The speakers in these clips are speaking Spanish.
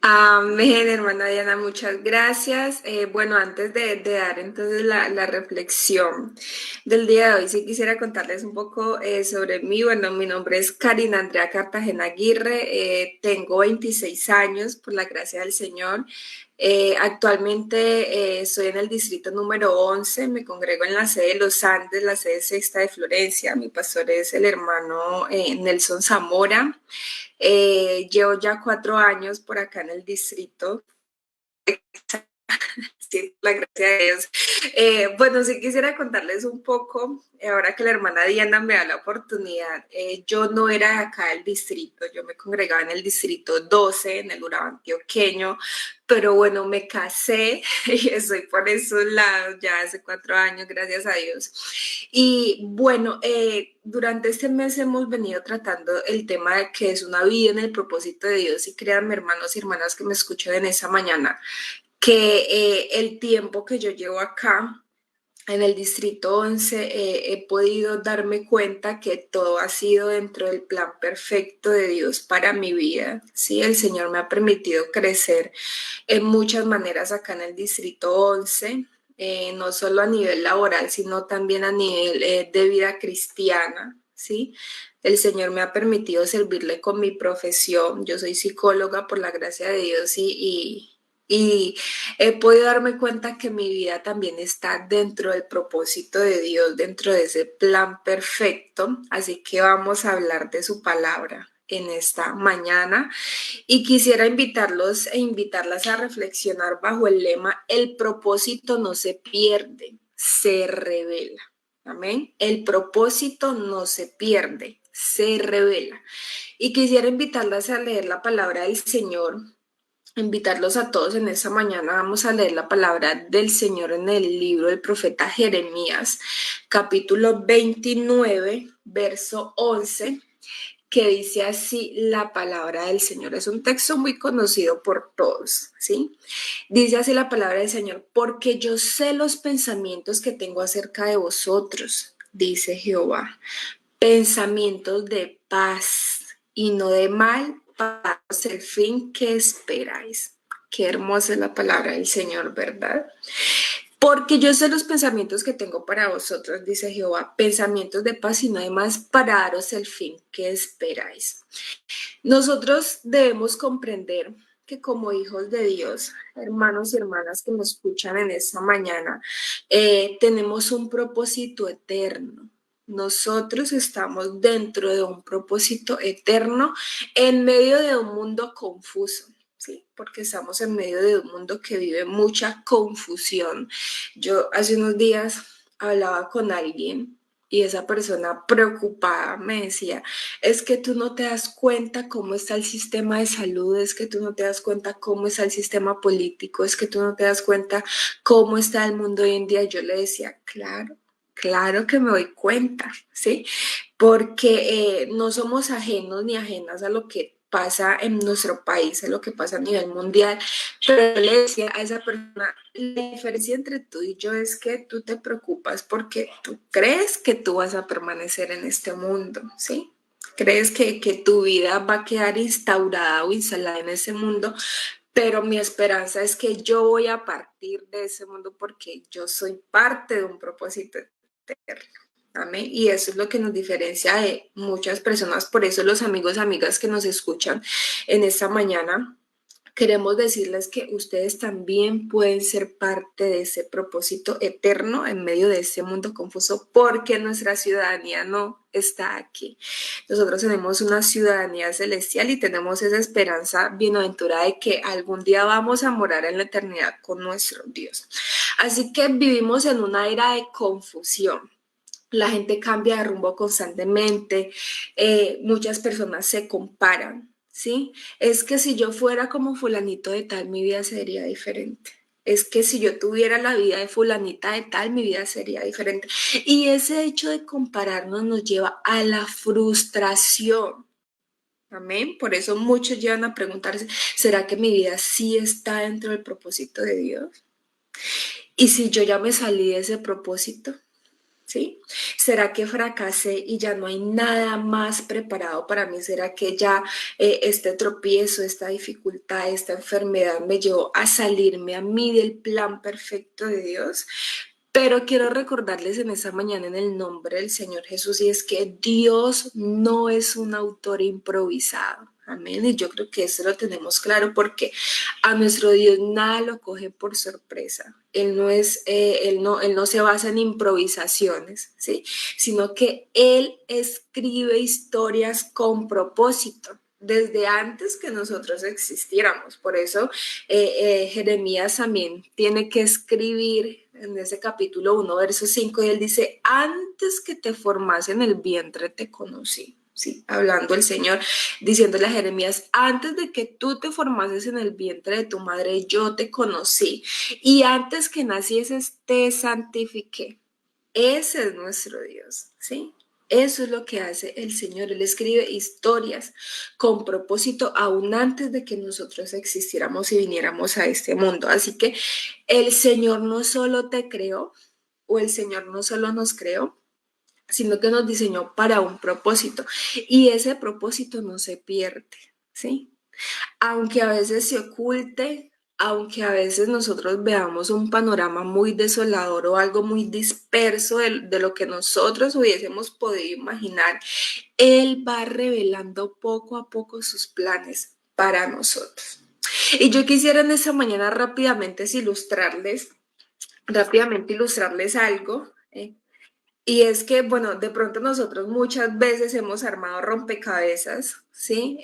Amén, hermana Diana, muchas gracias. Bueno, antes de dar entonces la reflexión del día de hoy, sí quisiera contarles un poco sobre mí. Bueno, mi nombre es Karina Andrea Cartagena Aguirre, tengo 26 años, por la gracia del Señor. Actualmente estoy en el distrito número 11, me congrego en la sede de Los Andes, la sede sexta de Florencia. Mi pastor es el hermano Nelson Zamora. Llevo ya 4 años por acá en el distrito. Sí, la gracia de Dios. Bueno, sí quisiera contarles un poco, ahora que la hermana Diana me da la oportunidad, yo no era de acá del distrito, yo me congregaba en el distrito 12, en el Urabá antioqueño, pero bueno, me casé y estoy por esos lados ya hace 4 años, gracias a Dios. Y bueno, durante este mes hemos venido tratando el tema de que es una vida en el propósito de Dios y créanme, hermanos y hermanas que me escuchan en esa mañana, que el tiempo que yo llevo acá en el Distrito 11 he podido darme cuenta que todo ha sido dentro del plan perfecto de Dios para mi vida. Sí, el Señor me ha permitido crecer en muchas maneras acá en el Distrito 11, no solo a nivel laboral, sino también a nivel de vida cristiana. ¿Sí? El Señor me ha permitido servirle con mi profesión. Yo soy psicóloga por la gracia de Dios y he podido darme cuenta que mi vida también está dentro del propósito de Dios, dentro de ese plan perfecto. Así que vamos a hablar de su palabra en esta mañana y quisiera invitarlos e invitarlas a reflexionar bajo el lema: el propósito no se pierde, se revela. Amén. El propósito no se pierde, se revela. Y quisiera invitarlas a leer la palabra del Señor, invitarlos a todos en esta mañana. Vamos a leer la palabra del Señor en el libro del profeta Jeremías, capítulo 29, verso 11, que dice así la palabra del Señor. Es un texto muy conocido por todos, ¿sí? Dice así la palabra del Señor: porque yo sé los pensamientos que tengo acerca de vosotros, dice Jehová, pensamientos de paz y no de mal, para el fin que esperáis. Qué hermosa es la palabra del Señor, ¿verdad? Porque yo sé los pensamientos que tengo para vosotros, dice Jehová, pensamientos de paz y no de más, para daros el fin que esperáis. Nosotros debemos comprender que como hijos de Dios, hermanos y hermanas que nos escuchan en esta mañana, tenemos un propósito eterno. Nosotros estamos dentro de un propósito eterno en medio de un mundo confuso. Sí, porque estamos en medio de un mundo que vive mucha confusión. Yo hace unos días hablaba con alguien y esa persona preocupada me decía: es que tú no te das cuenta cómo está el sistema de salud, es que tú no te das cuenta cómo está el sistema político, es que tú no te das cuenta cómo está el mundo hoy en día. Yo le decía: claro, claro que me doy cuenta, ¿sí? Porque no somos ajenos ni ajenas a lo que pasa en nuestro país, a lo que pasa a nivel mundial. Pero yo le decía a esa persona: la diferencia entre tú y yo es que tú te preocupas porque tú crees que tú vas a permanecer en este mundo, ¿sí? Crees que tu vida va a quedar instaurada o instalada en ese mundo, pero mi esperanza es que yo voy a partir de ese mundo porque yo soy parte de un propósito eterno. Amén. Y eso es lo que nos diferencia de muchas personas. Por eso los amigos, amigas que nos escuchan en esta mañana, queremos decirles que ustedes también pueden ser parte de ese propósito eterno en medio de este mundo confuso, porque nuestra ciudadanía no está aquí. Nosotros tenemos una ciudadanía celestial y tenemos esa esperanza bienaventurada de que algún día vamos a morar en la eternidad con nuestro Dios. Así que vivimos en una era de confusión. La gente cambia de rumbo constantemente, muchas personas se comparan, ¿sí? Es que si yo fuera como fulanito de tal, mi vida sería diferente. Es que si yo tuviera la vida de fulanita de tal, mi vida sería diferente. Y ese hecho de compararnos nos lleva a la frustración. Amén. Por eso muchos llegan a preguntarse: ¿será que mi vida sí está dentro del propósito de Dios? Y si yo ya me salí de ese propósito, ¿Sí? ¿Será que fracasé y ya no hay nada más preparado para mí? ¿Será que ya este tropiezo, esta dificultad, esta enfermedad me llevó a salirme a mí del plan perfecto de Dios? Pero quiero recordarles en esta mañana en el nombre del Señor Jesús, y es que Dios no es un autor improvisado. Amén. Y yo creo que eso lo tenemos claro porque a nuestro Dios nada lo coge por sorpresa. Él no se basa en improvisaciones, ¿sí? Sino que Él escribe historias con propósito desde antes que nosotros existiéramos. Por eso Jeremías también tiene que escribir en ese capítulo 1, verso 5, y él dice, antes que te formase en el vientre te conocí. Sí, hablando el Señor, diciéndole a Jeremías, antes de que tú te formases en el vientre de tu madre, yo te conocí. Y antes que nacieses, te santifiqué. Ese es nuestro Dios, ¿sí? Eso es lo que hace el Señor. Él escribe historias con propósito aún antes de que nosotros existiéramos y viniéramos a este mundo. Así que el Señor no solo te creó, o el Señor no solo nos creó, sino que nos diseñó para un propósito. Y ese propósito no se pierde, ¿sí? Aunque a veces se oculte, aunque a veces nosotros veamos un panorama muy desolador o algo muy disperso de lo que nosotros hubiésemos podido imaginar, Él va revelando poco a poco sus planes para nosotros. Y yo quisiera en esta mañana rápidamente ilustrarles algo. Y es que, bueno, de pronto nosotros muchas veces hemos armado rompecabezas, ¿sí?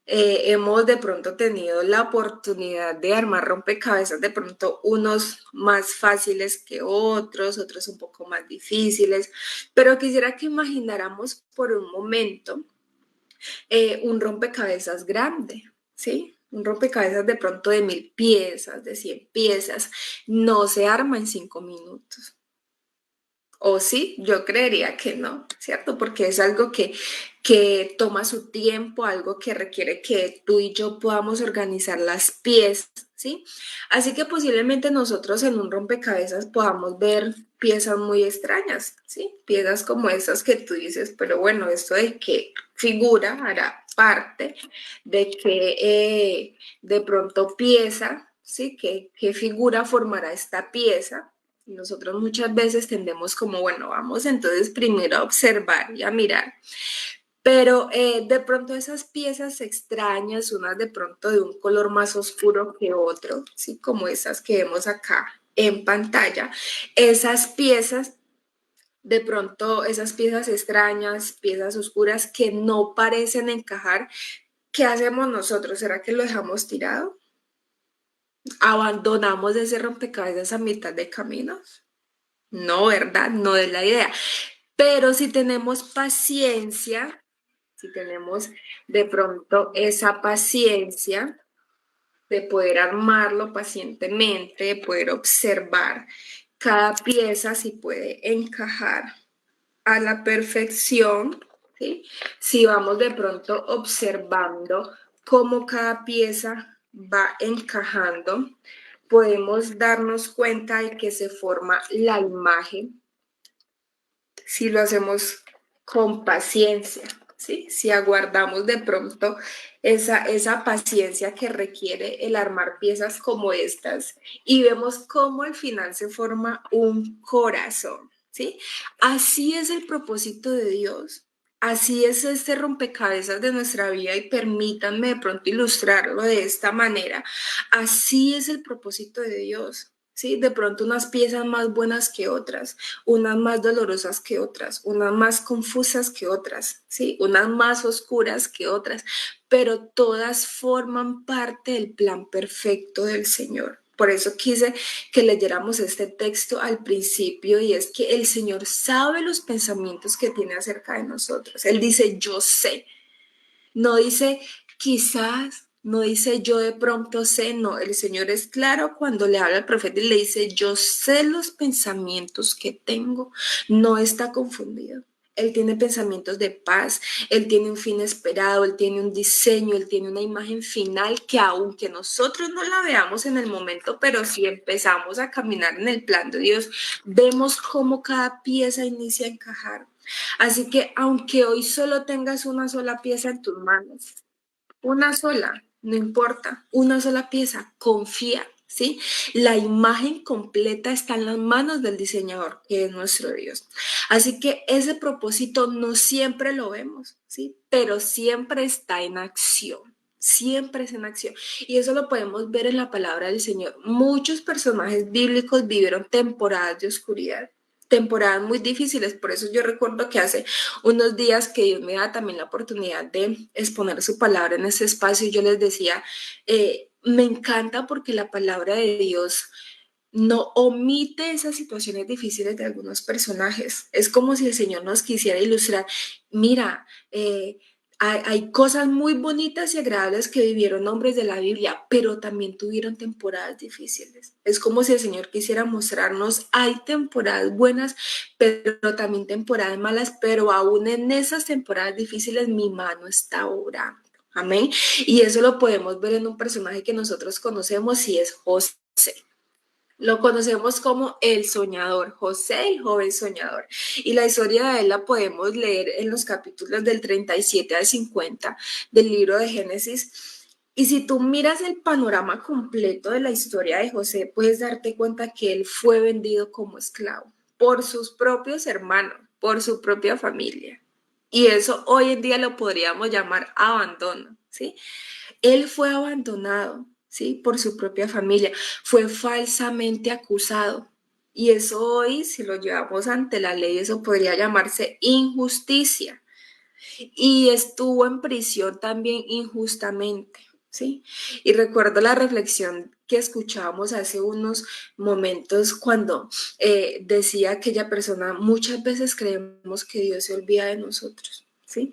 Hemos de pronto tenido la oportunidad de armar rompecabezas, de pronto unos más fáciles que otros, otros un poco más difíciles, pero quisiera que imagináramos por un momento un rompecabezas grande, ¿sí? Un rompecabezas de pronto de 1000 piezas, de 100 piezas, no se arma en 5 minutos. O sí, yo creería que no, ¿cierto? Porque es algo que toma su tiempo, algo que requiere que tú y yo podamos organizar las piezas, ¿sí? Así que posiblemente nosotros en un rompecabezas podamos ver piezas muy extrañas, ¿sí? Piezas como esas que tú dices, pero bueno, ¿esto de qué figura hará parte? ¿De qué de pronto pieza, ¿sí? ¿Qué figura formará esta pieza? Nosotros muchas veces tendemos como, bueno, vamos entonces primero a observar y a mirar. Pero de pronto esas piezas extrañas, unas de pronto de un color más oscuro que otro, ¿sí? Como esas que vemos acá en pantalla, esas piezas, de pronto esas piezas extrañas, piezas oscuras que no parecen encajar, ¿qué hacemos nosotros? ¿Será que lo dejamos tirado? ¿Abandonamos ese rompecabezas a mitad de camino? No, ¿verdad? No es la idea. Pero si tenemos paciencia, si tenemos de pronto esa paciencia de poder armarlo pacientemente, de poder observar cada pieza si puede encajar a la perfección, ¿sí? Si vamos de pronto observando cómo cada pieza va encajando, podemos darnos cuenta de que se forma la imagen si lo hacemos con paciencia, ¿sí? Si aguardamos de pronto esa paciencia que requiere el armar piezas como estas y vemos cómo al final se forma un corazón, ¿sí? Así es el propósito de Dios. Así es este rompecabezas de nuestra vida y permítanme de pronto ilustrarlo de esta manera. Así es el propósito de Dios. Sí, de pronto unas piezas más buenas que otras, unas más dolorosas que otras, unas más confusas que otras, ¿sí? Unas más oscuras que otras, pero todas forman parte del plan perfecto del Señor. Por eso quise que leyéramos este texto al principio y es que el Señor sabe los pensamientos que tiene acerca de nosotros. Él dice, yo sé. No dice, quizás, no dice yo de pronto sé, no, el Señor es claro cuando le habla al profeta y le dice, yo sé los pensamientos que tengo, no está confundido. Él tiene pensamientos de paz, Él tiene un fin esperado, Él tiene un diseño, Él tiene una imagen final que aunque nosotros no la veamos en el momento, pero si empezamos a caminar en el plan de Dios, vemos cómo cada pieza inicia a encajar. Así que aunque hoy solo tengas una sola pieza en tus manos, una sola, no importa, una sola pieza, confía, ¿sí? La imagen completa está en las manos del diseñador, que es nuestro Dios. Así que ese propósito no siempre lo vemos, ¿sí? Pero siempre está en acción. Siempre es en acción. Y eso lo podemos ver en la palabra del Señor. Muchos personajes bíblicos vivieron temporadas de oscuridad, temporadas muy difíciles. Por eso yo recuerdo que hace unos días que Dios me da también la oportunidad de exponer su palabra en ese espacio y yo les decía, me encanta porque la palabra de Dios no omite esas situaciones difíciles de algunos personajes. Es como si el Señor nos quisiera ilustrar, mira, hay cosas muy bonitas y agradables que vivieron hombres de la Biblia, pero también tuvieron temporadas difíciles. Es como si el Señor quisiera mostrarnos, hay temporadas buenas, pero también temporadas malas, pero aún en esas temporadas difíciles mi mano está obrando. Amén. Y eso lo podemos ver en un personaje que nosotros conocemos y es José. Lo conocemos como el soñador, José, el joven soñador. Y la historia de él la podemos leer en los capítulos del 37 al 50 del libro de Génesis. Y si tú miras el panorama completo de la historia de José, puedes darte cuenta que él fue vendido como esclavo por sus propios hermanos, por su propia familia. Y eso hoy en día lo podríamos llamar abandono, ¿sí? Él fue abandonado, ¿sí? Por su propia familia, fue falsamente acusado. Y eso hoy, si lo llevamos ante la ley, eso podría llamarse injusticia. Y estuvo en prisión también injustamente, ¿sí? Y recuerdo la reflexión que escuchábamos hace unos momentos cuando decía aquella persona, muchas veces creemos que Dios se olvida de nosotros, ¿sí?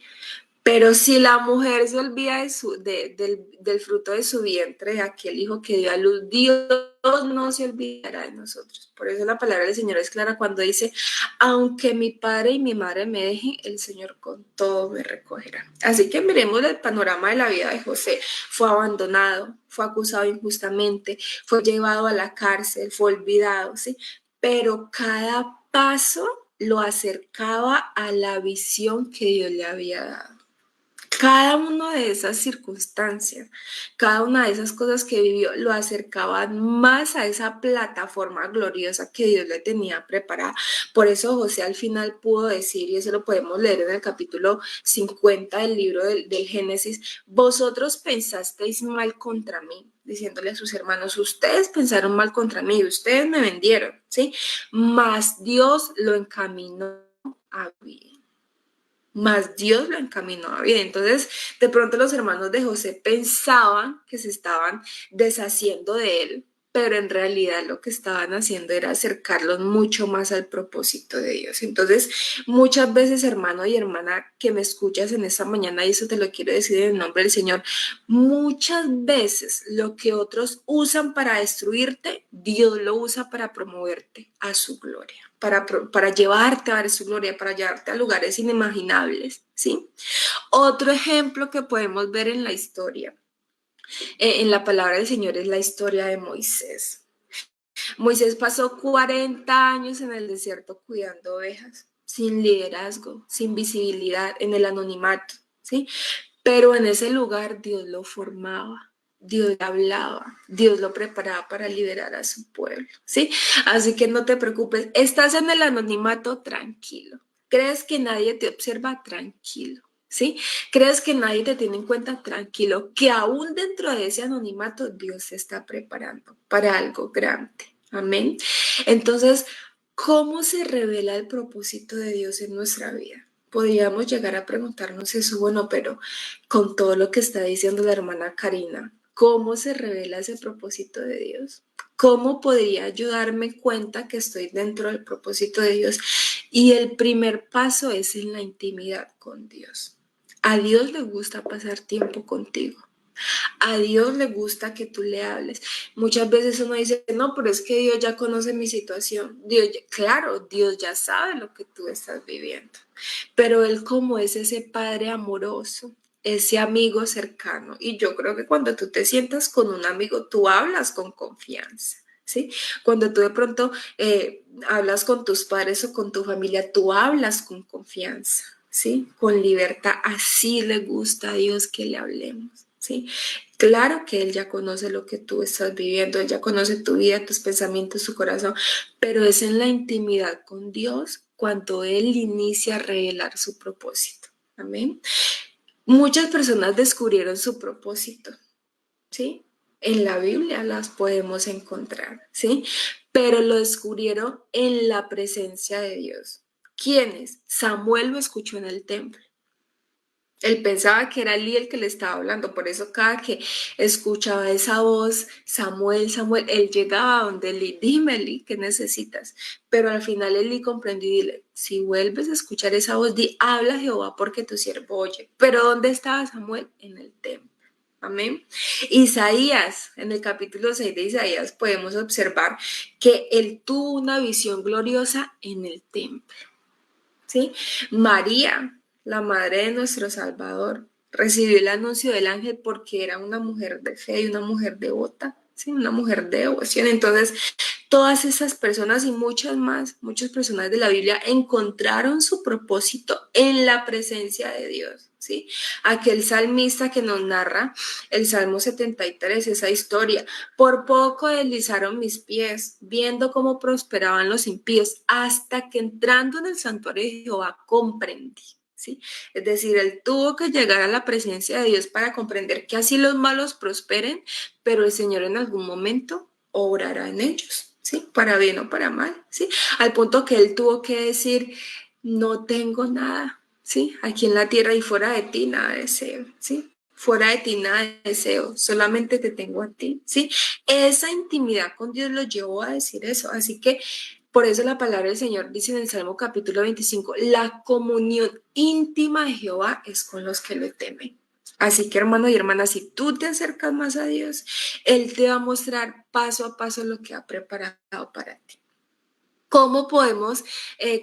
Pero si la mujer se olvida del fruto de su vientre, de aquel hijo que dio a luz, Dios no se olvidará de nosotros. Por eso la palabra del Señor es clara cuando dice, aunque mi padre y mi madre me dejen, el Señor con todo me recogerá. Así que miremos el panorama de la vida de José. Fue abandonado, fue acusado injustamente, fue llevado a la cárcel, fue olvidado, ¿sí? Pero cada paso lo acercaba a la visión que Dios le había dado. Cada una de esas circunstancias, cada una de esas cosas que vivió lo acercaban más a esa plataforma gloriosa que Dios le tenía preparada. Por eso José al final pudo decir, y eso lo podemos leer en el capítulo 50 del libro del Génesis, vosotros pensasteis mal contra mí, diciéndole a sus hermanos, ustedes pensaron mal contra mí, ustedes me vendieron, ¿sí? Mas Dios lo encaminó a bien. Más Dios lo encaminó bien. Entonces, de pronto los hermanos de José pensaban que se estaban deshaciendo de él, pero en realidad lo que estaban haciendo era acercarlos mucho más al propósito de Dios. Entonces, muchas veces, hermano y hermana que me escuchas en esta mañana, y eso te lo quiero decir en el nombre del Señor, muchas veces lo que otros usan para destruirte, Dios lo usa para promoverte a su gloria. Para llevarte a ver su gloria, para llevarte a lugares inimaginables, ¿sí? Otro ejemplo que podemos ver en la historia, en la palabra del Señor, es la historia de Moisés. Moisés pasó 40 años en el desierto cuidando ovejas, sin liderazgo, sin visibilidad, en el anonimato, ¿sí? Pero en ese lugar Dios lo formaba. Dios le hablaba, Dios lo preparaba para liberar a su pueblo, ¿sí? Así que no te preocupes, estás en el anonimato, tranquilo. ¿Crees que nadie te observa? Tranquilo, ¿sí? ¿Crees que nadie te tiene en cuenta? Tranquilo, que aún dentro de ese anonimato Dios se está preparando para algo grande, amén. Entonces, ¿cómo se revela el propósito de Dios en nuestra vida? Podríamos llegar a preguntarnos eso, bueno, pero con todo lo que está diciendo la hermana Karina, ¿cómo se revela ese propósito de Dios? ¿Cómo podría yo darme cuenta que estoy dentro del propósito de Dios? Y el primer paso es en la intimidad con Dios. A Dios le gusta pasar tiempo contigo. A Dios le gusta que tú le hables. Muchas veces uno dice, no, pero es que Dios ya conoce mi situación. Claro, Dios ya sabe lo que tú estás viviendo. Pero Él como es ese Padre amoroso, ese amigo cercano. Y yo creo que cuando tú te sientas con un amigo, tú hablas con confianza. ¿Sí? Cuando tú de pronto hablas con tus padres o con tu familia, tú hablas con confianza, ¿sí? Con libertad. Así le gusta a Dios que le hablemos, ¿sí? Claro que Él ya conoce lo que tú estás viviendo, Él ya conoce tu vida, tus pensamientos, tu corazón, pero es en la intimidad con Dios cuando Él inicia a revelar su propósito. Amén. Muchas personas descubrieron su propósito, ¿sí? En la Biblia las podemos encontrar, ¿sí? Pero lo descubrieron en la presencia de Dios. ¿Quiénes? Samuel lo escuchó en el templo. Él pensaba que era Elí el que le estaba hablando, por eso cada que escuchaba esa voz, Samuel, Samuel, él llegaba a donde Elí, dime Elí, ¿qué necesitas? Pero al final Elí comprendió y dile, si vuelves a escuchar esa voz, di, habla Jehová porque tu siervo oye. Pero ¿dónde estaba Samuel? En el templo. Amén. Isaías, en el capítulo 6 de Isaías podemos observar que él tuvo una visión gloriosa en el templo. ¿Sí? María, la madre de nuestro Salvador, recibió el anuncio del ángel porque era una mujer de fe y una mujer devota, ¿sí? Una mujer de devoción. Entonces, todas esas personas y muchas más, muchas personas de la Biblia encontraron su propósito en la presencia de Dios, ¿sí? Aquel salmista que nos narra el Salmo 73, esa historia. Por poco deslizaron mis pies, viendo cómo prosperaban los impíos, hasta que entrando en el santuario de Jehová comprendí. ¿Sí? Es decir, él tuvo que llegar a la presencia de Dios para comprender que así los malos prosperen, pero el Señor en algún momento obrará en ellos, ¿sí? Para bien o para mal, ¿sí? Al punto que él tuvo que decir, no tengo nada, ¿sí? Aquí en la tierra y fuera de ti nada deseo, ¿sí? Fuera de ti nada deseo, solamente te tengo a ti, ¿sí? Esa intimidad con Dios lo llevó a decir eso, así que por eso la palabra del Señor dice en el Salmo capítulo 25, la comunión íntima de Jehová es con los que le temen. Así que hermano y hermana, si tú te acercas más a Dios, Él te va a mostrar paso a paso lo que ha preparado para ti. ¿Cómo podemos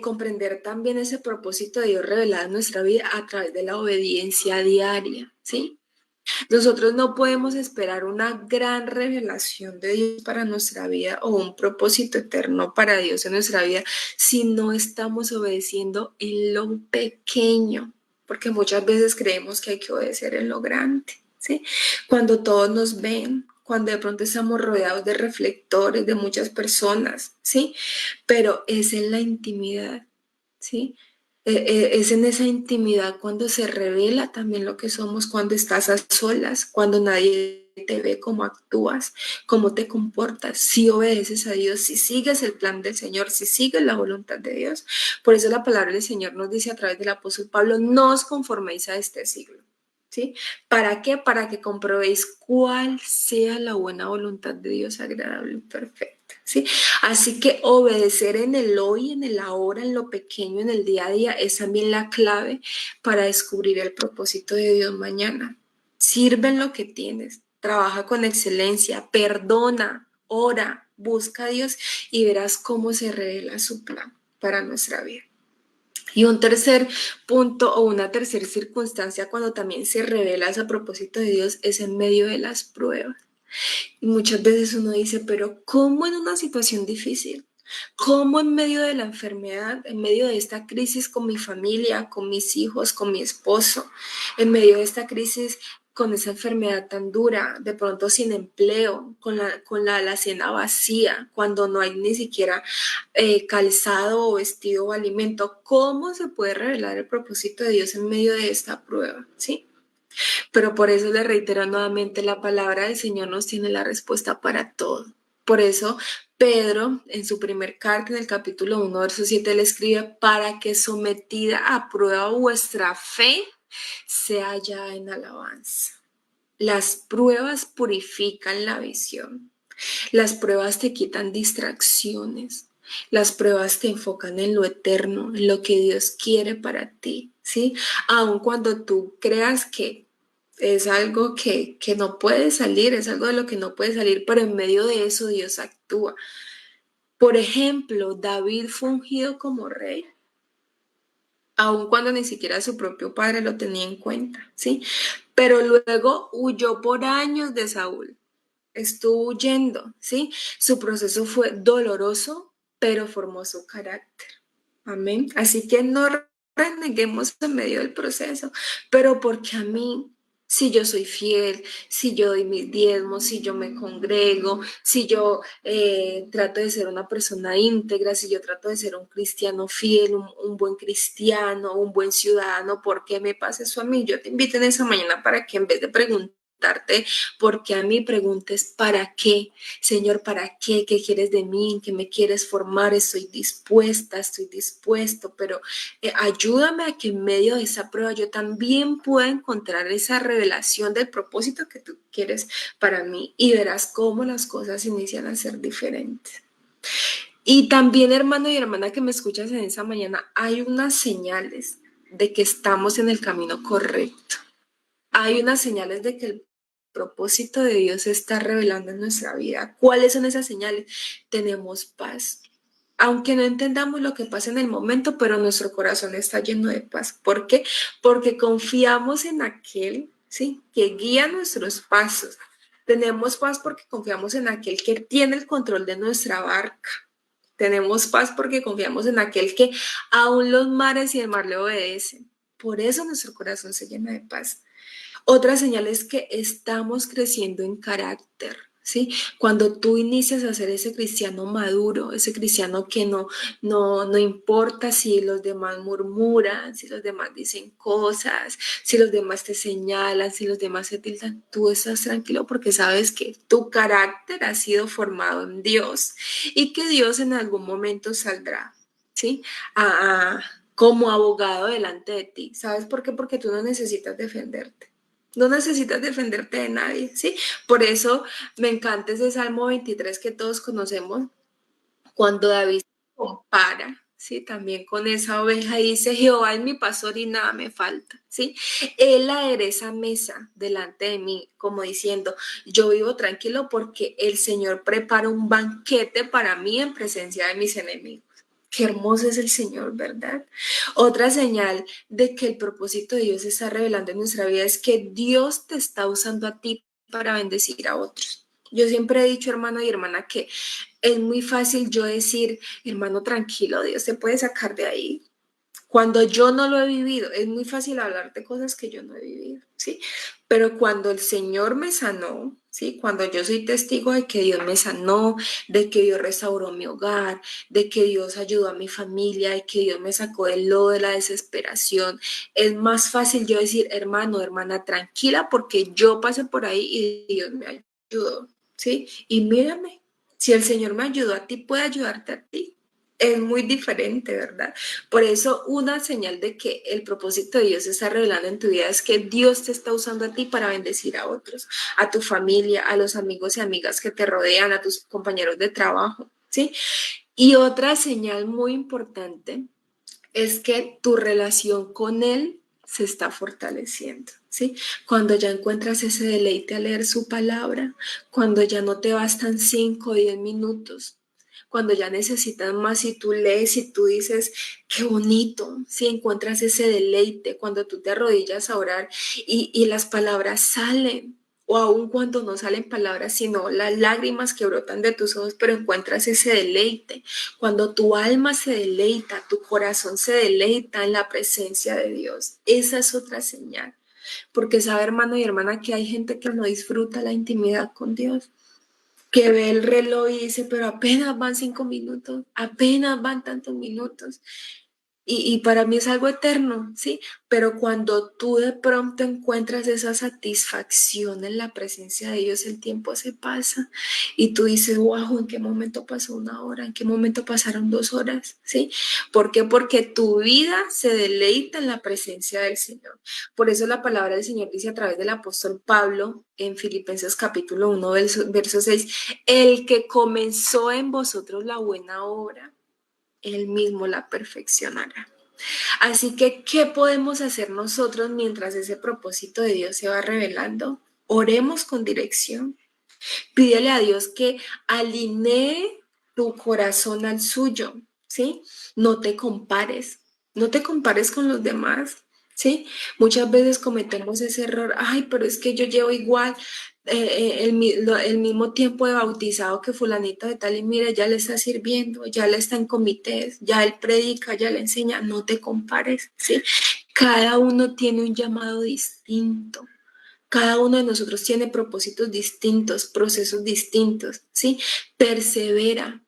comprender también ese propósito de Dios revelado en nuestra vida? A través de la obediencia diaria, ¿sí? Nosotros no podemos esperar una gran revelación de Dios para nuestra vida o un propósito eterno para Dios en nuestra vida si no estamos obedeciendo en lo pequeño, porque muchas veces creemos que hay que obedecer en lo grande, ¿sí? Cuando todos nos ven, cuando de pronto estamos rodeados de reflectores de muchas personas, ¿sí? Pero es en la intimidad, ¿sí? Es en esa intimidad cuando se revela también lo que somos, cuando estás a solas, cuando nadie te ve cómo actúas, cómo te comportas, si obedeces a Dios, si sigues el plan del Señor, si sigues la voluntad de Dios. Por eso la palabra del Señor nos dice a través del apóstol Pablo, no os conforméis a este siglo. ¿Sí? ¿Para qué? Para que comprobéis cuál sea la buena voluntad de Dios, agradable y perfecta. ¿Sí? Así que obedecer en el hoy, en el ahora, en lo pequeño, en el día a día, es también la clave para descubrir el propósito de Dios mañana. Sirve en lo que tienes, trabaja con excelencia, perdona, ora, busca a Dios y verás cómo se revela su plan para nuestra vida. Y un tercer punto o una tercera circunstancia cuando también se revela ese propósito de Dios es en medio de las pruebas. Y muchas veces uno dice, pero ¿cómo en una situación difícil? ¿Cómo en medio de la enfermedad, en medio de esta crisis con mi familia, con mis hijos, con mi esposo, en medio de esta crisis con esa enfermedad tan dura, de pronto sin empleo, con la alacena vacía, cuando no hay ni siquiera calzado o vestido o alimento, ¿cómo se puede revelar el propósito de Dios en medio de esta prueba? ¿Sí? Pero por eso le reitero nuevamente, la palabra del Señor nos tiene la respuesta para todo. Por eso Pedro, en su primer carta, en el capítulo 1, verso 7, le escribe, para que sometida a prueba vuestra fe sea hallada en alabanza. Las pruebas purifican la visión. Las pruebas te quitan distracciones. Las pruebas te enfocan en lo eterno, en lo que Dios quiere para ti, ¿sí? Aun cuando tú creas que Es algo que no puede salir, es algo de lo que no puede salir, pero en medio de eso Dios actúa. Por ejemplo, David fue ungido como rey, aun cuando ni siquiera su propio padre lo tenía en cuenta, ¿sí? Pero luego huyó por años de Saúl, estuvo huyendo, ¿sí? Su proceso fue doloroso, pero formó su carácter. Amén. Así que no reneguemos en medio del proceso, pero porque a mí, si yo soy fiel, si yo doy mis diezmos, si yo me congrego, si yo trato de ser una persona íntegra, si yo trato de ser un cristiano fiel, un buen cristiano, un buen ciudadano, ¿por qué me pasa eso a mí? Yo te invito en esa mañana para que en vez de preguntarte por qué a mí preguntes ¿para qué? Señor, ¿para qué? ¿Qué quieres de mí? ¿En qué me quieres formar? Estoy dispuesta, estoy dispuesto, pero ayúdame a que en medio de esa prueba yo también pueda encontrar esa revelación del propósito que tú quieres para mí y verás cómo las cosas inician a ser diferentes. Y también, hermano y hermana que me escuchas en esa mañana, hay unas señales de que estamos en el camino correcto. Hay unas señales de que el propósito de Dios se está revelando en nuestra vida. ¿Cuáles son esas señales? Tenemos paz. Aunque no entendamos lo que pasa en el momento, pero nuestro corazón está lleno de paz. ¿Por qué? Porque confiamos en aquel, ¿sí?, que guía nuestros pasos. Tenemos paz porque confiamos en aquel que tiene el control de nuestra barca. Tenemos paz porque confiamos en aquel que aún los mares y el mar le obedecen. Por eso nuestro corazón se llena de paz. Otra señal es que estamos creciendo en carácter, ¿sí? Cuando tú inicias a ser ese cristiano maduro, ese cristiano que no importa si los demás murmuran, si los demás dicen cosas, si los demás te señalan, si los demás se tildan, tú estás tranquilo porque sabes que tu carácter ha sido formado en Dios y que Dios en algún momento saldrá, ¿sí? Como abogado delante de ti. ¿Sabes por qué? Porque tú no necesitas defenderte. No necesitas defenderte de nadie, ¿sí? Por eso me encanta ese Salmo 23 que todos conocemos, cuando David se compara, ¿sí? También con esa oveja y dice, Jehová es mi pastor y nada me falta, ¿sí? Él adereza mesa delante de mí, como diciendo, yo vivo tranquilo porque el Señor prepara un banquete para mí en presencia de mis enemigos. Qué hermoso es el Señor, ¿verdad? Otra señal de que el propósito de Dios se está revelando en nuestra vida es que Dios te está usando a ti para bendecir a otros. Yo siempre he dicho, hermano y hermana, que es muy fácil yo decir, hermano, tranquilo, Dios te puede sacar de ahí. Cuando yo no lo he vivido, es muy fácil hablar de cosas que yo no he vivido, ¿sí? Pero cuando el Señor me sanó, ¿sí? Cuando yo soy testigo de que Dios me sanó, de que Dios restauró mi hogar, de que Dios ayudó a mi familia, de que Dios me sacó del lodo de la desesperación, es más fácil yo decir, hermano, hermana, tranquila, porque yo pasé por ahí y Dios me ayudó, ¿sí? Y mírame, si el Señor me ayudó a ti, puede ayudarte a ti. Es muy diferente, ¿verdad? Por eso una señal de que el propósito de Dios se está revelando en tu vida es que Dios te está usando a ti para bendecir a otros, a tu familia, a los amigos y amigas que te rodean, a tus compañeros de trabajo, ¿sí? Y otra señal muy importante es que tu relación con Él se está fortaleciendo, ¿sí? Cuando ya encuentras ese deleite al leer su palabra, cuando ya no te bastan 5 o 10 minutos, cuando ya necesitas más y tú lees y tú dices, qué bonito, si encuentras ese deleite, cuando tú te arrodillas a orar y las palabras salen, o aun cuando no salen palabras, sino las lágrimas que brotan de tus ojos, pero encuentras ese deleite, cuando tu alma se deleita, tu corazón se deleita en la presencia de Dios, esa es otra señal, porque sabe, hermano y hermana, que hay gente que no disfruta la intimidad con Dios, que ve el reloj y dice, pero apenas van 5 minutos, apenas van tantos minutos. Y para mí es algo eterno, ¿sí? Pero cuando tú de pronto encuentras esa satisfacción en la presencia de Dios, el tiempo se pasa y tú dices, wow, ¿en qué momento pasó 1 hora? ¿En qué momento pasaron 2 horas? ¿Sí? ¿Por qué? Porque tu vida se deleita en la presencia del Señor. Por eso la palabra del Señor dice a través del apóstol Pablo en Filipenses capítulo 1, verso 6, el que comenzó en vosotros la buena obra, Él mismo la perfeccionará. Así que, ¿qué podemos hacer nosotros mientras ese propósito de Dios se va revelando? Oremos con dirección. Pídele a Dios que alinee tu corazón al suyo, ¿sí? No te compares, no te compares con los demás, ¿sí? Muchas veces cometemos ese error, ay, pero es que yo llevo igual el mismo tiempo de bautizado que fulanito de tal y mira, ya le está sirviendo, ya le está en comités, ya él predica, ya le enseña, no te compares, ¿sí? Cada uno tiene un llamado distinto. Cada uno de nosotros tiene propósitos distintos, procesos distintos, ¿sí? Persevera.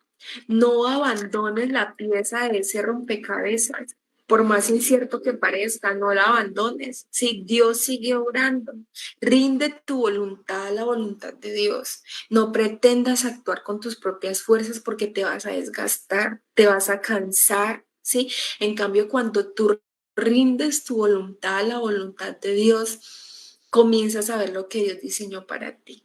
No abandones la pieza de ese rompecabezas. Por más incierto que parezca, no la abandones. Si Dios sigue obrando, rinde tu voluntad a la voluntad de Dios. No pretendas actuar con tus propias fuerzas porque te vas a desgastar, te vas a cansar, ¿sí? En cambio, cuando tú rindes tu voluntad a la voluntad de Dios, comienzas a ver lo que Dios diseñó para ti.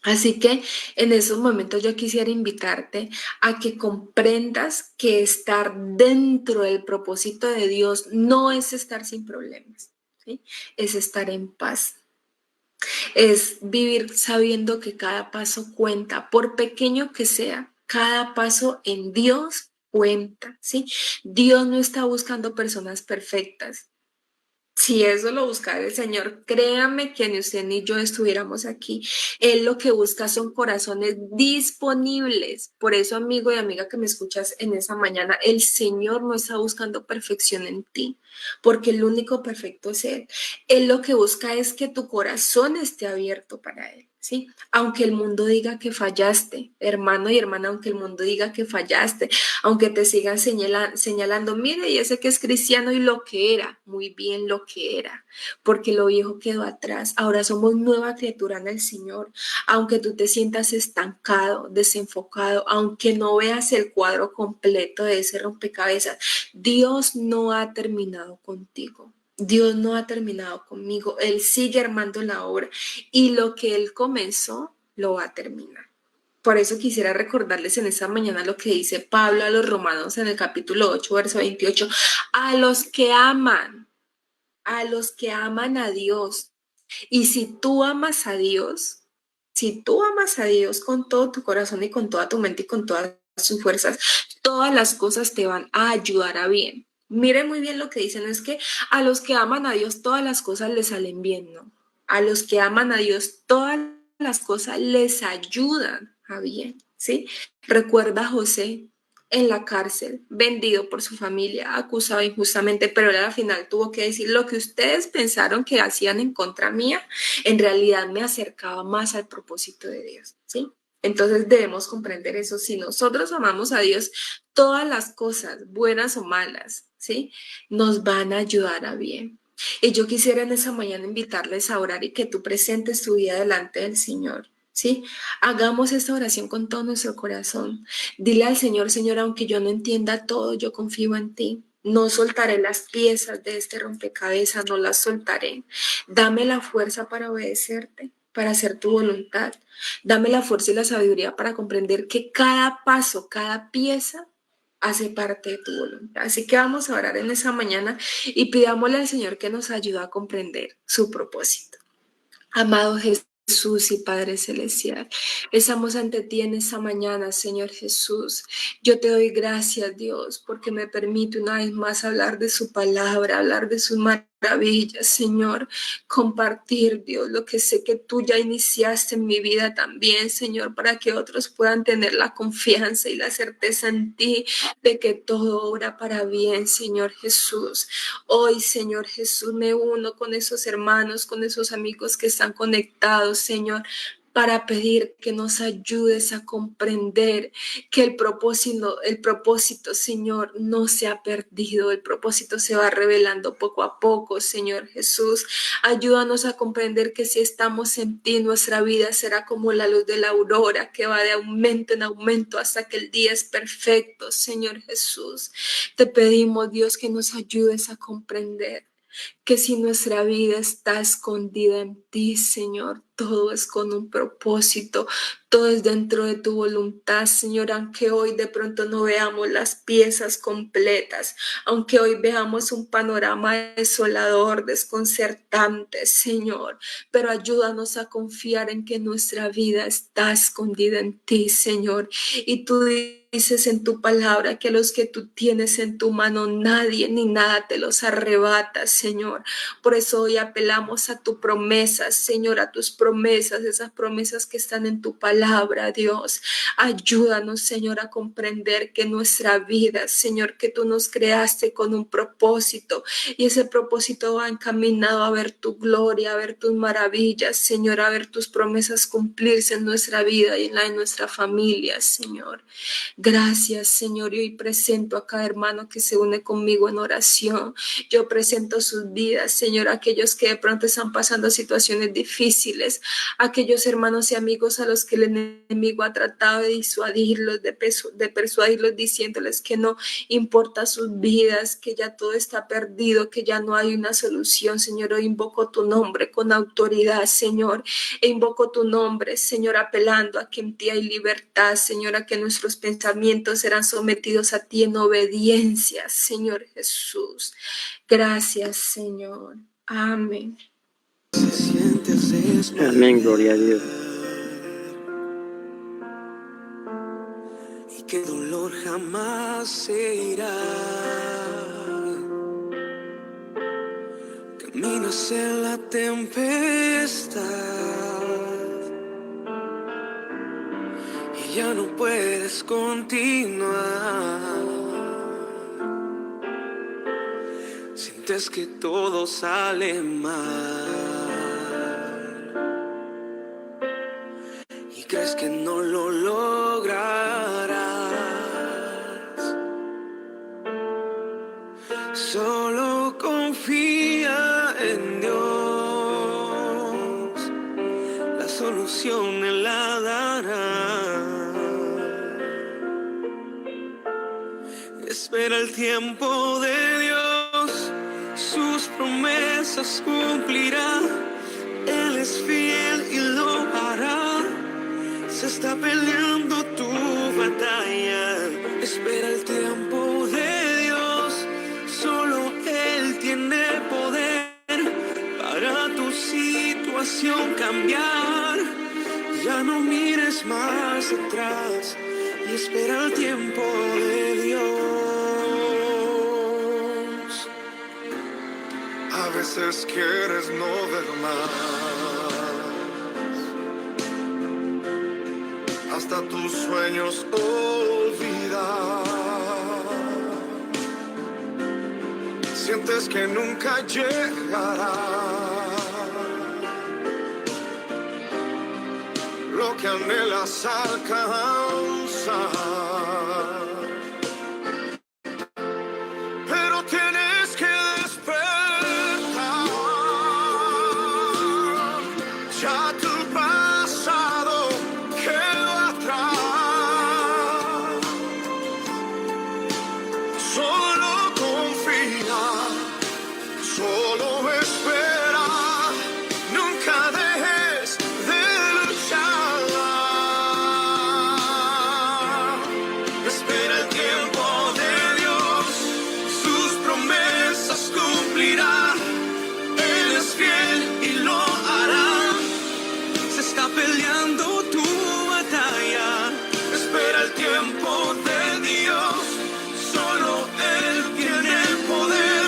Así que en esos momentos yo quisiera invitarte a que comprendas que estar dentro del propósito de Dios no es estar sin problemas, ¿sí? Es estar en paz, es vivir sabiendo que cada paso cuenta, por pequeño que sea, cada paso en Dios cuenta, ¿sí? Dios no está buscando personas perfectas. Si eso lo buscara el Señor, créame que ni usted ni yo estuviéramos aquí. Él lo que busca son corazones disponibles. Por eso, amigo y amiga que me escuchas en esa mañana, el Señor no está buscando perfección en ti, porque el único perfecto es Él. Él lo que busca es que tu corazón esté abierto para Él. ¿Sí? Aunque el mundo diga que fallaste, hermano y hermana, aunque el mundo diga que fallaste, aunque te sigan señalando, mire, y ese que es cristiano y lo que era, muy bien lo que era, porque lo viejo quedó atrás, ahora somos nueva criatura en el Señor, aunque tú te sientas estancado, desenfocado, aunque no veas el cuadro completo de ese rompecabezas, Dios no ha terminado contigo. Dios no ha terminado conmigo, Él sigue armando la obra y lo que Él comenzó, lo va a terminar. Por eso quisiera recordarles en esta mañana lo que dice Pablo a los romanos en el capítulo 8, verso 28. A los que aman a Dios. Y si tú amas a Dios con todo tu corazón y con toda tu mente y con todas sus fuerzas, todas las cosas te van a ayudar a bien. Miren muy bien lo que dicen, es que a los que aman a Dios todas las cosas les salen bien, ¿no? A los que aman a Dios todas las cosas les ayudan a bien, ¿sí? Recuerda a José en la cárcel, vendido por su familia, acusado injustamente, pero él al final tuvo que decir lo que ustedes pensaron que hacían en contra mía, en realidad me acercaba más al propósito de Dios, ¿sí? Entonces debemos comprender eso. Si nosotros amamos a Dios, todas las cosas, buenas o malas, ¿sí? Nos van a ayudar a bien. Y yo quisiera en esa mañana invitarles a orar y que tú presentes tu vida delante del Señor, ¿sí? Hagamos esta oración con todo nuestro corazón. Dile al Señor, Señor, aunque yo no entienda todo, yo confío en ti. No soltaré las piezas de este rompecabezas, no las soltaré. Dame la fuerza para obedecerte, para hacer tu voluntad. Dame la fuerza y la sabiduría para comprender que cada paso, cada pieza hace parte de tu voluntad. Así que vamos a orar en esa mañana y pidámosle al Señor que nos ayude a comprender su propósito. Amado Jesús y Padre Celestial, estamos ante ti en esta mañana, Señor Jesús. Yo te doy gracias, Dios, porque me permite una vez más hablar de su palabra, hablar de sus maravillas, Señor. Compartir, Dios, lo que sé que tú ya iniciaste en mi vida también, Señor, para que otros puedan tener la confianza y la certeza en ti de que todo obra para bien, Señor Jesús. Hoy, Señor Jesús, me uno con esos hermanos, con esos amigos que están conectados, Señor, para pedir que nos ayudes a comprender que el propósito, Señor, no se ha perdido, el propósito se va revelando poco a poco, Señor Jesús. Ayúdanos a comprender que si estamos en ti, nuestra vida será como la luz de la aurora, que va de aumento en aumento hasta que el día es perfecto, Señor Jesús. Te pedimos, Dios, que nos ayudes a comprender que si nuestra vida está escondida en ti, Señor, todo es con un propósito, todo es dentro de tu voluntad, Señor, aunque hoy de pronto no veamos las piezas completas, aunque hoy veamos un panorama desolador, desconcertante, Señor, pero ayúdanos a confiar en que nuestra vida está escondida en ti, Señor, y tú dices en tu palabra que los que tú tienes en tu mano nadie ni nada te los arrebata, Señor. Por eso hoy apelamos a tu promesa, Señor, a tus promesas, esas promesas que están en tu palabra, Dios. Ayúdanos, Señor, a comprender que nuestra vida, Señor, que tú nos creaste con un propósito y ese propósito va encaminado a ver tu gloria, a ver tus maravillas, Señor, a ver tus promesas cumplirse en nuestra vida y en la de nuestra familia, Señor. Gracias, Señor. Y hoy presento a cada hermano que se une conmigo en oración. Yo presento sus vidas, Señor, aquellos que de pronto están pasando situaciones difíciles, aquellos hermanos y amigos a los que el enemigo ha tratado de disuadirlos, de persuadirlos, diciéndoles que no importa sus vidas, que ya todo está perdido, que ya no hay una solución, Señor. Hoy invoco tu nombre con autoridad, Señor, e invoco tu nombre, Señor, apelando a que en ti hay libertad, Señor, a que nuestros pensamientos serán sometidos a ti en obediencia, Señor Jesús. Gracias, Señor. Amén. Amén, gloria a Dios. Y que dolor jamás se irá. Caminas en la tempestad y ya no puedes continuar. Sientes que todo sale mal y crees que no lo lograrás. Solo confía en Dios, la solución Él la dará. Espera el tiempo de Dios, sus promesas cumplirá. Él es fiel y lo hará. Se está peleando tu batalla. Espera el tiempo de Dios, solo Él tiene poder para tu situación cambiar. Ya no mires más atrás y espera el tiempo de Dios. A veces quieres no ver más, hasta tus sueños olvidar. Sientes que nunca llegará lo que anhelas alcanzar. Pero tienes que despertar. Ya tu pasado quedó atrás. Solo confía, solo espera. Nunca dejes de luchar. Espera el tiempo de Dios, sus promesas cumplirá. Él es fiel y lo hará. Se está peleando tu batalla. Espera el tiempo de Dios, solo Él tiene el poder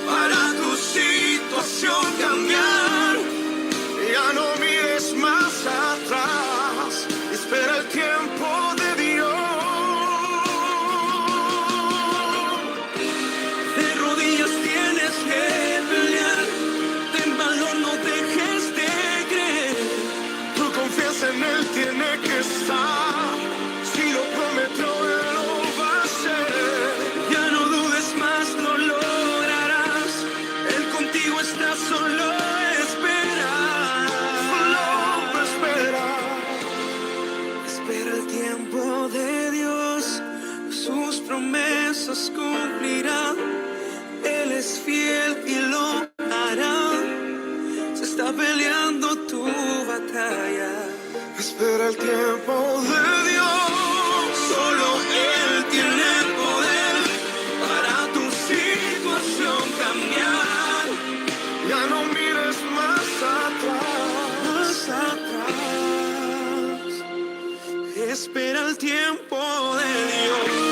para tu situación cambiar. Ya no mires más atrás, espera el tiempo de Dios. De rodillas tienes que pelear, ten valor, no dejes de creer. Tu confianza en Él tiene que estar, si lo prometió Él lo va a hacer. Ya no dudes más, lo lograrás. Él contigo está, solo espera. Solo espera. Espera el tiempo de Dios, sus promesas cumplirá. Él es fiel y lo hará. Se está peleando tu batalla. Espera el tiempo de Dios. Solo Él tiene poder para tu situación cambiar. Ya no mires más atrás. Espera el tiempo de Dios.